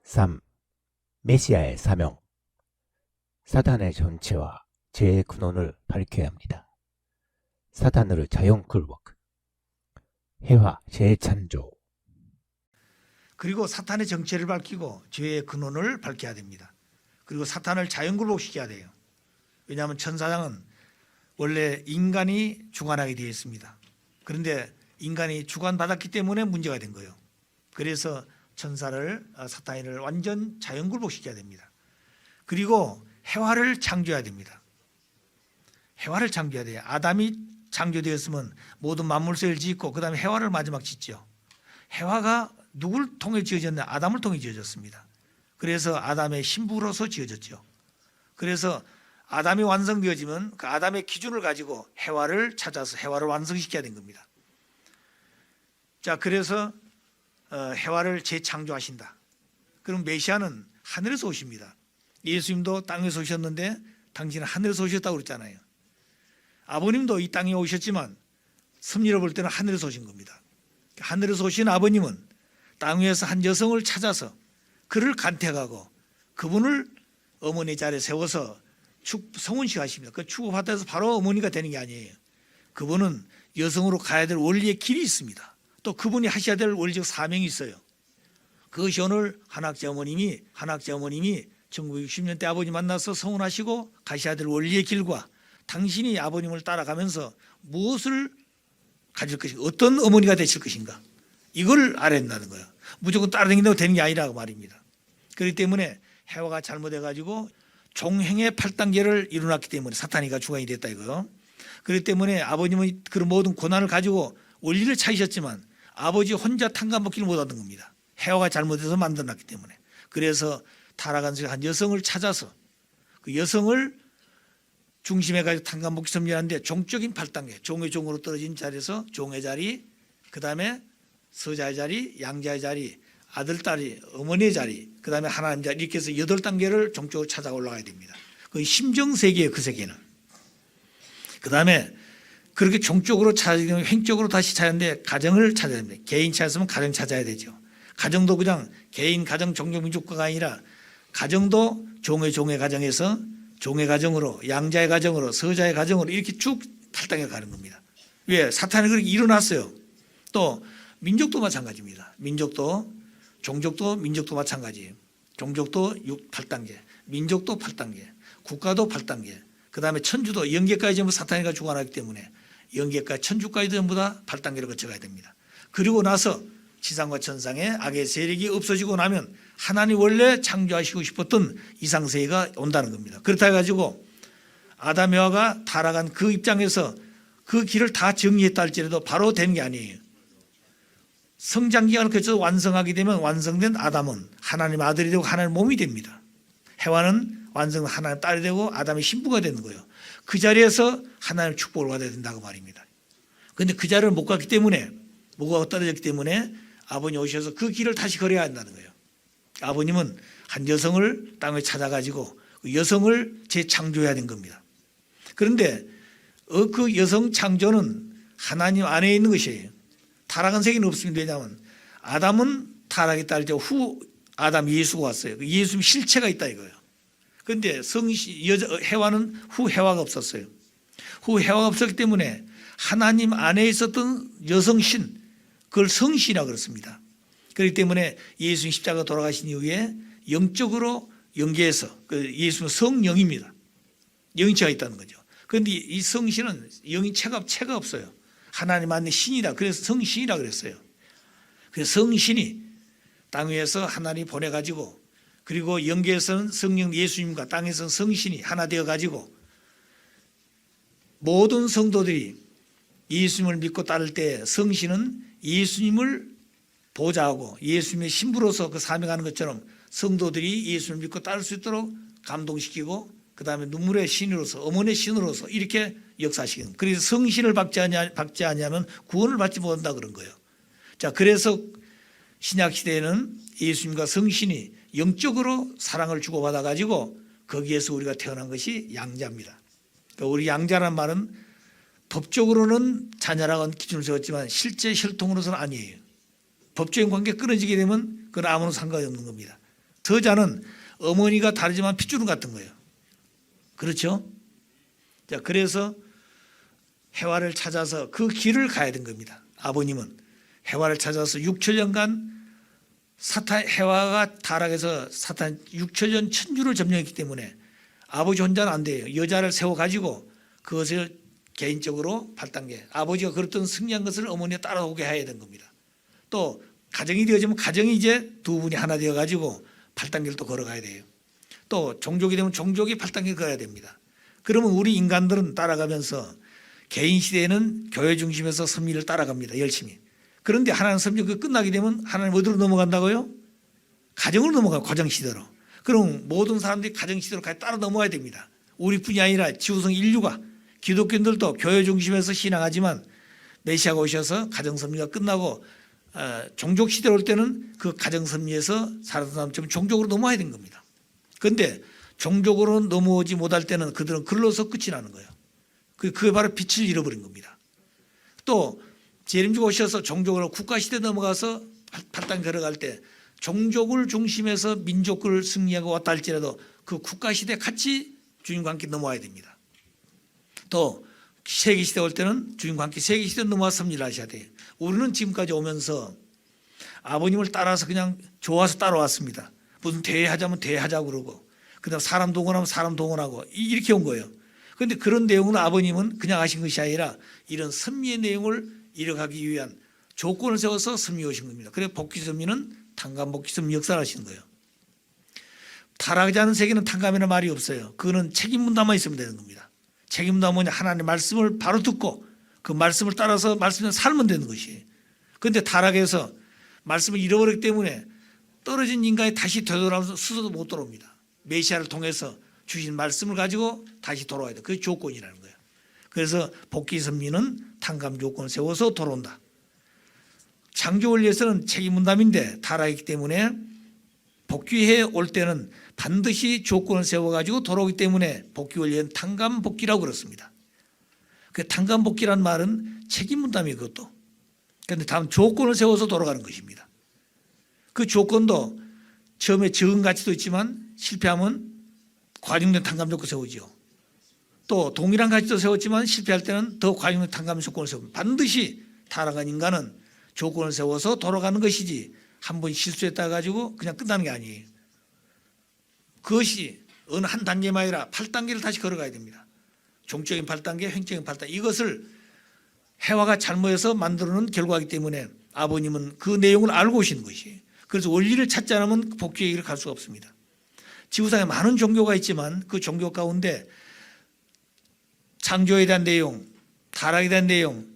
3. 메시아의 사명. 사탄의 정체와 죄의 근원을 밝혀야 합니다. 사탄으로 자연 굴워크. 해화 재창조. 그리고 사탄의 정체를 밝히고 죄의 근원을 밝혀야 됩니다. 그리고 사탄을 자연굴복시켜야 돼요. 왜냐하면 천사장은 원래 인간이 주관하게 되어 있습니다. 그런데 인간이 주관받았기 때문에 문제가 된 거예요. 그래서 천사를 사탄을 완전 자연굴복시켜야 됩니다. 그리고 해화를 창조해야 됩니다. 해화를 창조해야 돼요. 아담이 창조되었으면 모든 만물세를 짓고 그 다음에 해화를 마지막 짓죠. 해화가 누굴 통해 지어졌냐? 아담을 통해 지어졌습니다. 그래서 아담의 신부로서 지어졌죠. 그래서 아담이 완성되어지면 그 아담의 기준을 가지고 해화를 찾아서 해화를 완성시켜야 된 겁니다. 자, 그래서 해화를 재창조하신다. 그럼 메시아는 하늘에서 오십니다. 예수님도 땅에서 오셨는데 당신은 하늘에서 오셨다고 그랬잖아요. 아버님도 이 땅에 오셨지만 섭리로 볼 때는 하늘에서 오신 겁니다. 하늘에서 오신 아버님은 땅 위에서 한 여성을 찾아서 그를 간택하고 그분을 어머니 자리에 세워서 성혼식 하십니다. 그 축복받아서 바로 어머니가 되는 게 아니에요. 그분은 여성으로 가야 될 원리의 길이 있습니다. 또 그분이 하셔야 될 원리적 사명이 있어요. 그것이 오늘 한학재 어머님이 1960년대 아버님 만나서 성혼하시고 가셔야 될 원리의 길과 당신이 아버님을 따라가면서 무엇을 가질 것인가, 어떤 어머니가 되실 것인가, 이걸 알아야 된다는 거예요. 무조건 따라다닌다고 되는 게 아니라고 말입니다. 그렇기 때문에 해화가 잘못해가지고 종행의 8단계를 이뤄놨기 때문에 사탄이가 주관이 됐다 이거요. 그렇기 때문에 아버님은 그런 모든 고난을 가지고 원리를 찾으셨지만 아버지 혼자 탕감받기를 못하던 겁니다. 해화가 잘못해서 만들어놨기 때문에. 그래서 타락한 한 여성을 찾아서 그 여성을 중심에 가지고 탕감받기 섭리하는데 종적인 8단계, 종의 종으로 떨어진 자리에서 종의 자리, 그 다음에 서자의 자리, 양자의 자리, 아들, 딸이, 어머니의 자리, 그 다음에 하나님 자리, 이렇게 해서 8단계를 종적으로 찾아 올라가야 됩니다. 그 심정세계예요, 그 세계는. 그 다음에 그렇게 종적으로 찾아야 횡적으로 다시 찾아야 되는데 가정을 찾아야 됩니다. 개인 찾았으면 가정 찾아야 되죠. 가정도 그냥 개인 가정, 종족, 민족과가 아니라 가정도 종의 가정에서 종의 가정으로, 양자의 가정으로, 서자의 가정으로 이렇게 쭉 8단계 가는 겁니다. 왜? 사탄이 그렇게 일어났어요. 또 민족도 마찬가지입니다. 민족도, 종족도, 민족도 마찬가지예요. 종족도 8단계, 민족도 8단계, 국가도 8단계, 그 다음에 천주도 영계까지 전부 사탄이가 주관하기 때문에 영계까지 천주까지 전부 다 8단계를 거쳐가야 됩니다. 그리고 나서 지상과 천상의 악의 세력이 없어지고 나면 하나님 원래 창조하시고 싶었던 이상세계가 온다는 겁니다. 그렇다 해가지고 아담 여하가 타락한 그 입장에서 그 길을 다 정리했다 할지라도 바로 되는 게 아니에요. 성장기간을 거쳐서 완성하게 되면 완성된 아담은 하나님 아들이 되고 하나님 몸이 됩니다. 해와는 완성된 하나님 딸이 되고 아담의 신부가 되는 거예요. 그 자리에서 하나님의 축복을 받아야 된다고 말입니다. 그런데 그 자리를 못 갔기 때문에, 뭐가 떨어졌기 때문에 아버님 오셔서 그 길을 다시 걸어야 한다는 거예요. 아버님은 한 여성을 땅에 찾아가지고 그 여성을 재창조해야 된 겁니다. 그런데 그 여성 창조는 하나님 안에 있는 것이에요. 타락한 세계는 없습니다. 왜냐하면 아담은 타락에 따를 때 후 아담 예수가 왔어요. 예수님 실체가 있다 이거예요. 그런데 해와는 후 해와가 없었어요. 후 해와가 없었기 때문에 하나님 안에 있었던 여성신, 그걸 성신이라고 그렇습니다. 그렇기 때문에 예수님 십자가 돌아가신 이후에 영적으로 연계해서 예수는 성령입니다. 영인체가 있다는 거죠. 그런데 이 성신은 영인체가 없어요. 하나님 안에 신이다. 그래서 성신이라고 그랬어요. 그래서 성신이 땅 위에서 하나님이 보내가지고 그리고 영계에서는 성령 예수님과 땅에서는 성신이 하나 되어가지고 모든 성도들이 예수님을 믿고 따를 때 성신은 예수님을 보좌하고 예수님의 신부로서 그 사명하는 것처럼 성도들이 예수님을 믿고 따를 수 있도록 감동시키고 그 다음에 눈물의 신으로서 어머니의 신으로서 이렇게 역사하시는. 그래서 성신을 받지 않으면 구원을 받지 못한다 그런 거예요. 자, 그래서 신약시대에는 예수님과 성신이 영적으로 사랑을 주고받아 가지고 거기에서 우리가 태어난 것이 양자입니다. 그러니까 우리 양자란 말은 법적으로는 자녀라고 기준을 세웠지만 실제 혈통으로서는 아니에요. 법적인 관계 끊어지게 되면 그건 아무런 상관이 없는 겁니다. 서자는 어머니가 다르지만 핏줄은 같은 거예요. 그렇죠? 자, 그래서 해와를 찾아서 그 길을 가야 된 겁니다. 아버님은 해와를 찾아서 6천년간 해와가 타락해서 사탄 6천년 천주를 점령했기 때문에 아버지 혼자는 안 돼요. 여자를 세워가지고 그것을 개인적으로 8단계 아버지가 그랬던 승리한 것을 어머니가 따라오게 해야 된 겁니다. 또 가정이 되어지면 가정이 이제 두 분이 하나 되어가지고 8단계를 또 걸어가야 돼요. 또 종족이 되면 종족이 8단계 걸어야 됩니다. 그러면 우리 인간들은 따라가면서 개인 시대에는 교회 중심에서 섭리를 따라갑니다. 열심히. 그런데 하나님 섭리 그 끝나게 되면 하나님 어디로 넘어간다고요? 가정으로 넘어가요. 가정 시대로. 그럼 모든 사람들이 가정 시대로 따라 넘어와야 됩니다. 우리뿐이 아니라 지구성 인류가 기독교인들도 교회 중심에서 신앙하지만 메시아가 오셔서 가정 섭리가 끝나고 종족 시대로 올 때는 그 가정 섭리에서 살았던 사람처럼 종족으로 넘어와야 된 겁니다. 그런데 종족으로 넘어오지 못할 때는 그들은 글로서 끝이 나는 거예요. 그게 바로 빛을 잃어버린 겁니다. 또 재림주가 오셔서 종족으로 국가시대 넘어가서 8단계 걸어갈 때 종족을 중심해서 민족을 승리하고 왔다 할지라도 그 국가시대 같이 주님과 함께 넘어와야 됩니다. 또 세계시대 올 때는 주님과 함께 세계시대 넘어와서 섭리를 하셔야 돼요. 우리는 지금까지 오면서 아버님을 따라서 그냥 좋아서 따라왔습니다. 무슨 대회하자면 대회하자고 그러고 그다음 사람 동원하면 사람 동원하고 이렇게 온 거예요. 그런데 그런 내용은 아버님은 그냥 하신 것이 아니라 이런 섭리의 내용을 이뤄가기 위한 조건을 세워서 섭리해 오신 겁니다. 그래서 복귀섭리는 탕감복귀섭리 역사를 하시는 거예요. 타락하지 않은 세계는 탕감이라는 말이 없어요. 그거는 책임 분담만 있으면 되는 겁니다. 책임 분담은 하나님의 말씀을 바로 듣고 그 말씀을 따라서 말씀을 살면 되는 것이에요. 그런데 타락해서 말씀을 잃어버렸기 때문에 떨어진 인간이 다시 되돌아오면서 스스로도 못 돌아옵니다. 메시아를 통해서 주신 말씀을 가지고 다시 돌아와야 돼. 그게 조건이라는 거예요. 그래서 복귀 섭리는 탕감 조건을 세워서 돌아온다. 창조 원리에서는 책임 분담인데 타락했기 때문에 복귀해 올 때는 반드시 조건을 세워가지고 돌아오기 때문에 복귀 원리는 탕감 복귀라고 그렇습니다. 그 탕감 복귀란 말은 책임 분담이 그것도. 그런데 다음 조건을 세워서 돌아가는 것입니다. 그 조건도 처음에 적은 가치도 있지만 실패하면 과중된 탕감 조건 세우죠. 또 동일한 가치도 세웠지만 실패할 때는 더 과중된 탕감 조건을 세웁니다. 반드시 타락한 인간은 조건을 세워서 돌아가는 것이지 한 번 실수했다 가지고 그냥 끝나는 게 아니에요. 그것이 어느 한 단계만 아니라 8단계를 다시 걸어가야 됩니다. 종적인 8단계, 횡적인 8단계 이것을 해와가 잘못해서 만들어놓은 결과이기 때문에 아버님은 그 내용을 알고 오시는 것이에요. 그래서 원리를 찾지 않으면 복귀의 길을 갈 수가 없습니다. 지구상에 많은 종교가 있지만 그 종교 가운데 창조에 대한 내용, 타락에 대한 내용,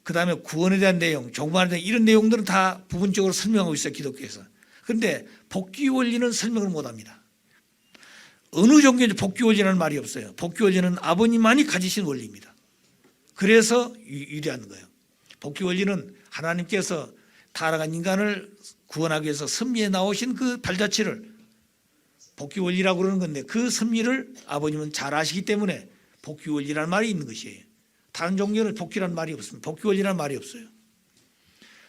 그 다음에 구원에 대한 내용, 종말에 대한 이런 내용들은 다 부분적으로 설명하고 있어요. 기독교에서. 그런데 복귀 원리는 설명을 못합니다. 어느 종교에 복귀 원리라는 말이 없어요. 복귀 원리는 아버님만이 가지신 원리입니다. 그래서 유리한 거예요. 복귀 원리는 하나님께서 타락한 인간을 구원하기 위해서 섭리에 나오신 그 발자취를 복귀 원리라고 그러는 건데 그 섭리를 아버님은 잘 아시기 때문에 복귀 원리라는 말이 있는 것이에요. 다른 종교는 복귀라는 말이 없습니다. 복귀 원리라는 말이 없어요.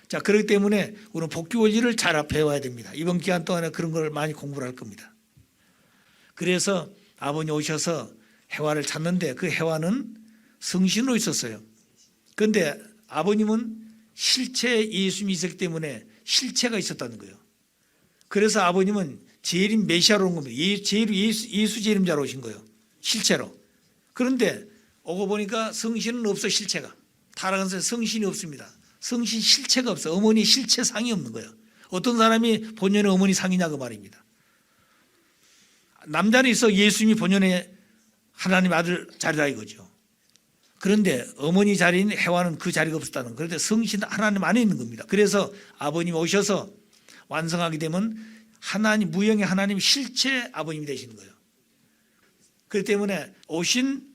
자, 그렇기 때문에 우리는 복귀 원리를 잘 배워야 됩니다. 이번 기간 동안에 그런 걸 많이 공부를 할 겁니다. 그래서 아버님 오셔서 해와를 찾는데 그 해와는 성신으로 있었어요. 그런데 아버님은 실체 예수님이 있었기 때문에 실체가 있었다는 거예요. 그래서 아버님은 재림 메시아로 온 겁니다. 예수 재림자로 오신 거예요. 실체로. 그런데 오고 보니까 성신은 없어. 실체가. 타락한 성신이 없습니다. 성신 실체가 없어. 어머니 실체상이 없는 거예요. 어떤 사람이 본연의 어머니 상이냐고 말입니다. 남자는 있어 예수님이 본연의 하나님 아들 자리다 이거죠. 그런데 어머니 자리인 해와는 그 자리가 없었다는 거예요. 그런데 성신 하나님 안에 있는 겁니다. 그래서 아버님 오셔서 완성하게 되면 하나님 무형의 하나님 실체 아버님이 되시는 거예요. 그렇기 때문에 오신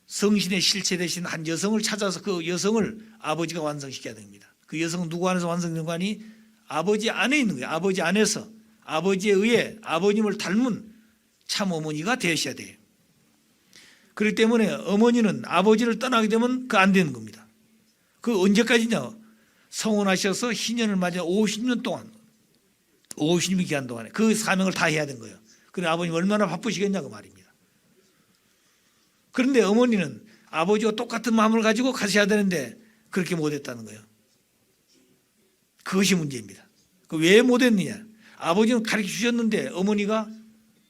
성신의 실체 되신 한 여성을 찾아서 그 여성을 아버지가 완성시켜야 됩니다. 그 여성은 누구 안에서 완성되는 거 아니? 아버지 안에 있는 거예요. 아버지 안에서 아버지에 의해 아버님을 닮은 참 어머니가 되셔야 돼요. 그렇기 때문에 어머니는 아버지를 떠나게 되면 그 안 되는 겁니다. 그 언제까지냐? 성혼하셔서 희년을 맞아 50년 동안 50년 기간 동안에 그 사명을 다 해야 된 거예요. 그래 아버님 얼마나 바쁘시겠냐고 말입니다. 그런데 어머니는 아버지와 똑같은 마음을 가지고 가셔야 되는데 그렇게 못했다는 거예요. 그것이 문제입니다. 왜 못했느냐? 아버지는 가르쳐 주셨는데 어머니가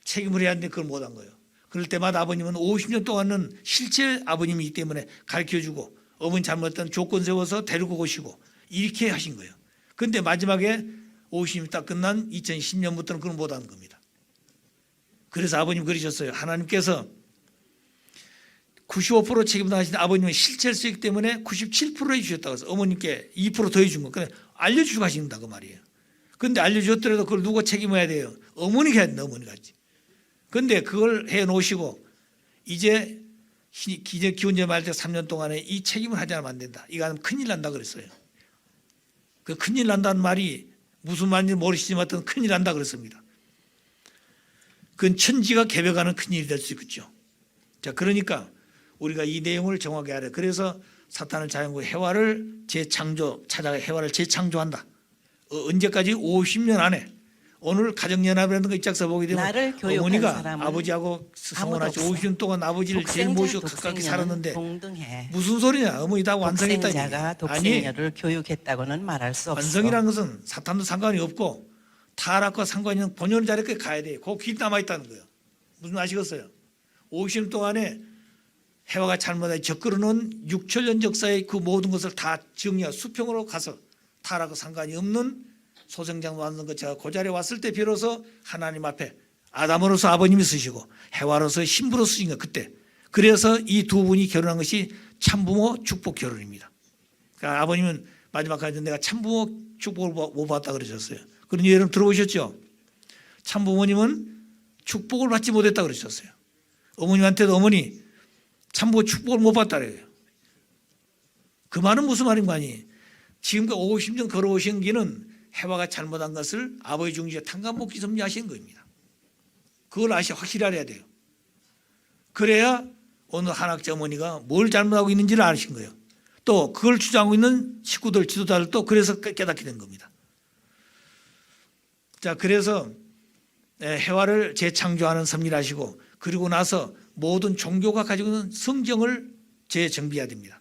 책임을 해야 하는데 그걸 못한 거예요. 그럴 때마다 아버님은 50년 동안은 실제 아버님이기 때문에 가르쳐주고 어머니 잘못했던 조건 세워서 데리고 오시고 이렇게 하신 거예요. 그런데 마지막에 50년이 딱 끝난 2010년부터는 그걸 못하는 겁니다. 그래서 아버님 그러셨어요. 하나님께서 95% 책임을 하신 아버님은 실체를 쓰기 때문에 97% 해주셨다고 해서 어머님께 2% 더 해준 거. 그냥 알려주고 하신다 그 말이에요. 그런데 알려주셨더라도 그걸 누가 책임해야 돼요? 어머니가 해야 된다. 어머니가 하지. 그런데 그걸 해놓으시고 이제 기원제 말 때 3년 동안에 이 책임을 하지 않으면 안 된다. 이거 하면 큰일 난다 그랬어요. 그 큰일 난다는 말이 무슨 말인지 모르시지만 어떤 큰일 난다 그랬습니다. 그건 천지가 개벽하는 큰일이 될 수 있겠죠. 자, 그러니까 우리가 이 내용을 정확하게 알아요. 그래서 사탄은 자연과 해와를 재창조, 찾아가 해와를 재창조한다. 언제까지? 50년 안에. 오늘 가정연합이라는 거 입장서 보게 되면 어머니가 아버지하고 성혼하시 50년 동안 아버지를 제일 모시고 가깝게 살았는데 동등해. 무슨 소리냐? 어머니 다 완성했다. 독생자가 독생녀를 교육했다고는 말할 수 없어. 완성이라는 것은 사탄도 상관이 없고 타락과 상관이 있는 본연의 자리에 가야 돼요. 그 길 남아있다는 거예요. 무슨 아시겠어요? 50년 동안에 해와가 잘못해 적그러놓은 6천년 역사의 그 모든 것을 다 정리하고 수평으로 가서 타락과 상관이 없는 소생장 만든 것 제가 그 자리에 왔을 때 비로소 하나님 앞에 아담으로서 아버님이 쓰시고 해와로서 신부로 쓰신 것 그때. 그래서 이 두 분이 결혼한 것이 참부모 축복 결혼입니다. 그러니까 아버님은 마지막까지 내가 참부모 축복을 못 받았다 그러셨어요. 그런 예를 들어보셨죠? 참부모님은 축복을 받지 못했다 그러셨어요. 어머님한테도 어머니 참부모 축복을 못 받다 그래요. 그 말은 무슨 말인가 하니 지금까지 50년 걸어오신 길은 해와가 잘못한 것을 아버지 중시에 탕감복지 섭리하신 겁니다. 그걸 확실히 알아야 돼요. 그래야 오늘 한학자 어머니가 뭘 잘못하고 있는지를 아신 거예요. 또 그걸 주장하고 있는 식구들, 지도자들도 그래서 깨닫게 된 겁니다. 자, 그래서 해와를 재창조하는 섭리를 하시고 그리고 나서 모든 종교가 가지고 있는 성경을 재정비해야 됩니다.